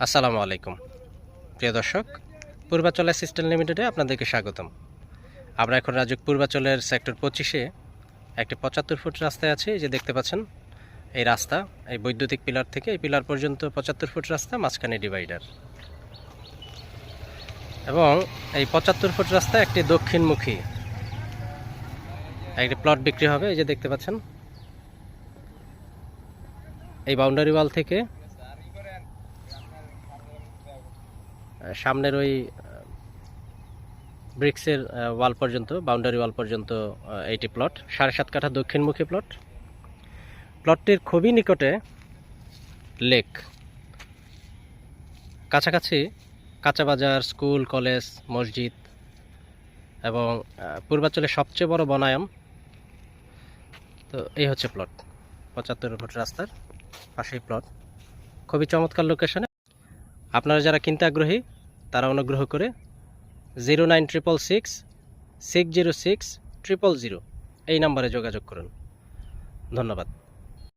আসসালামু আলাইকুম প্রিয় দর্শক, পূর্বাচল অ্যাসিস্ট্যান্ট লিমিটেডে আপনাদেরকে স্বাগতম। আমরা এখন রাজুক পূর্বাচলের সেক্টর 25-এ একটি 75 ফুট রাস্তায় আছি। এই যে দেখতে পাচ্ছেন, এই রাস্তা, এই বৈদ্যুতিক পিলার থেকে এই পিলার পর্যন্ত 75 ফুট রাস্তা, মাঝখানে ডিভাইডার। এবং এই 75 ফুট রাস্তা একটি দক্ষিণমুখী একটি প্লট বিক্রি হবে। এই যে দেখতে পাচ্ছেন, এই বাউন্ডারি ওয়াল থেকে সামনের ওই ব্রিক্সের ওয়াল পর্যন্ত, বাউন্ডারি ওয়াল পর্যন্ত এইটি প্লট, 7.5 কাঠা দক্ষিণমুখী প্লট। প্লটটির খুবই নিকটে লেক, কাছাকাছি কাঁচা বাজার, স্কুল, কলেজ, মসজিদ এবং পূর্বাঞ্চলের সবচেয়ে বড় বনায়ন। তো এই হচ্ছে প্লট, 75 ফুট রাস্তার পাশেই প্লট, খুবই চমৎকার লোকেশনে। আপনারা যারা কিনতে আগ্রহী তারা অনুগ্রহ করে 09666 606 000 এই নাম্বারে যোগাযোগ করুন। ধন্যবাদ।